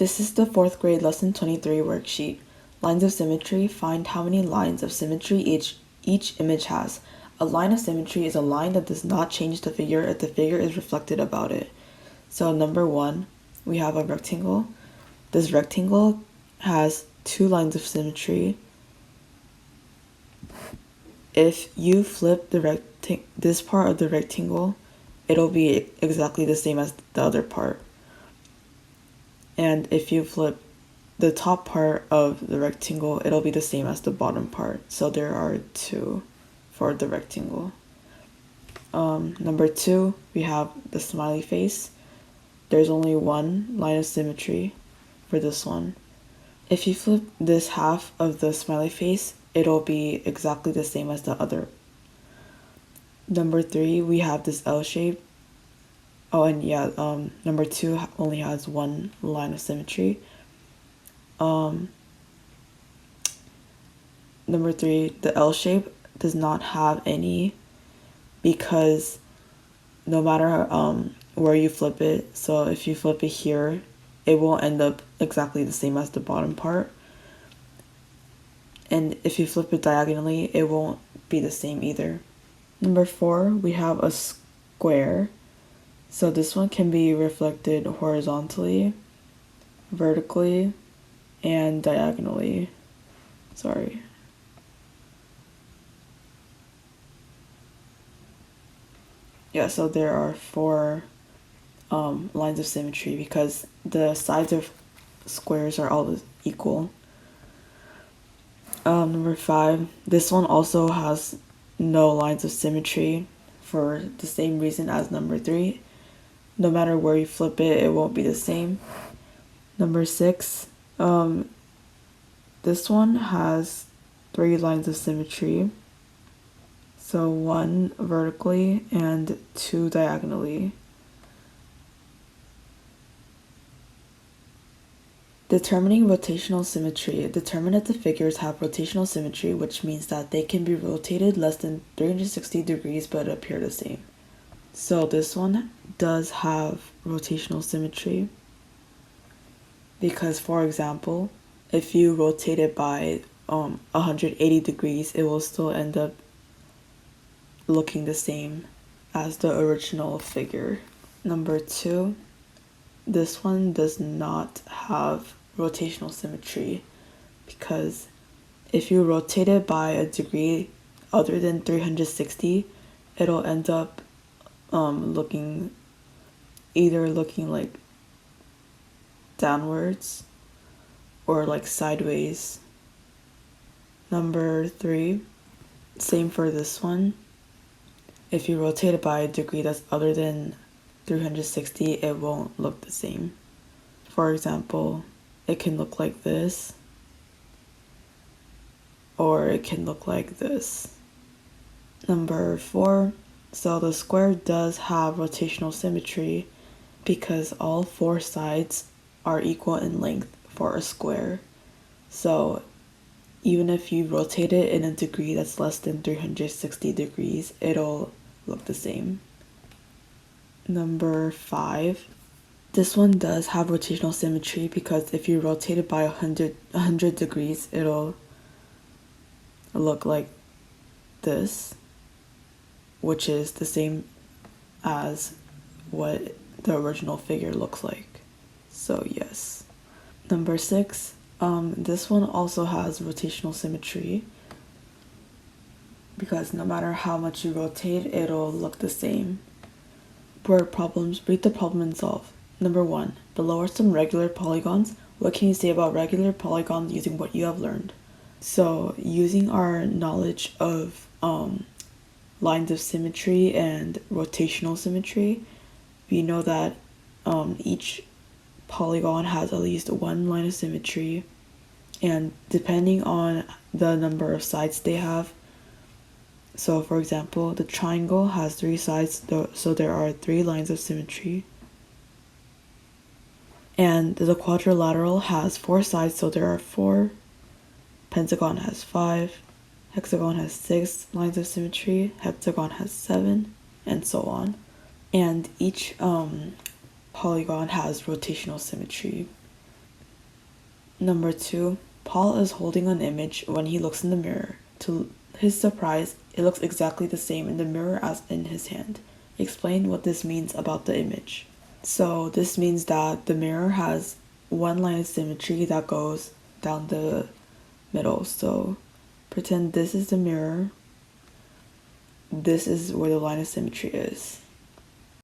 This is the 4th grade lesson 23 worksheet. Lines of symmetry. Find how many lines of symmetry each image has. A line of symmetry is a line that does not change the figure if the figure is reflected about it. So number 1, we have a rectangle. This rectangle has 2 lines of symmetry. If you flip this part of the rectangle, it'll be exactly the same as the other part. And if you flip the top part of the rectangle, it'll be the same as the bottom part. So there are 2 for the rectangle. Number 2, we have the smiley face. There's only 1 line of symmetry for this one. If you flip this half of the smiley face, it'll be exactly the same as the other. Number 3, we have this L shape. Oh, and yeah, number 2 only has 1 line of symmetry. Number 3, the L shape does not have any, because no matter where you flip it, so if you flip it here, it won't end up exactly the same as the bottom part. And if you flip it diagonally, it won't be the same either. Number 4, we have a square. So this one can be reflected horizontally, vertically, and diagonally. Sorry. Yeah, so there are 4 lines of symmetry because the sides of squares are all equal. Number 5, this one also has no lines of symmetry for the same reason as number 3. No matter where you flip it, it won't be the same. Number 6, this one has 3 lines of symmetry. So 1 vertically and 2 diagonally. Determining rotational symmetry. Determine that the figures have rotational symmetry, which means that they can be rotated less than 360 degrees but appear the same. So this one does have rotational symmetry because, for example, if you rotate it by 180 degrees, it will still end up looking the same as the original figure. Number 2, this one does not have rotational symmetry because if you rotate it by a degree other than 360, it'll end up looking like downwards or like sideways. Number 3, same for this one. If you rotate it by a degree that's other than 360, it won't look the same. For example, it can look like this, or it can look like this. Number 4, so the square does have rotational symmetry because all 4 sides are equal in length for a square. So even if you rotate it in a degree that's less than 360 degrees, it'll look the same. Number 5, this one does have rotational symmetry because if you rotate it by 100 degrees, it'll look like this, which is the same as what the original figure looks like. So yes. Number 6, this one also has rotational symmetry because no matter how much you rotate, it'll look the same. Word problems. Read the problem and solve. Number 1, below are some regular polygons. What can you say about regular polygons using what you have learned? So using our knowledge of lines of symmetry and rotational symmetry, we know that each polygon has at least 1 line of symmetry, and depending on the number of sides they have, so for example, the triangle has 3 sides, so there are 3 lines of symmetry, and the quadrilateral has 4 sides, so there are 4, pentagon has 5, hexagon has 6 lines of symmetry, heptagon has 7, and so on. And each polygon has rotational symmetry. Number 2, Paul is holding an image when he looks in the mirror. To his surprise, it looks exactly the same in the mirror as in his hand. Explain what this means about the image. So this means that the mirror has one line of symmetry that goes down the middle. So pretend this is the mirror. This is where the line of symmetry is.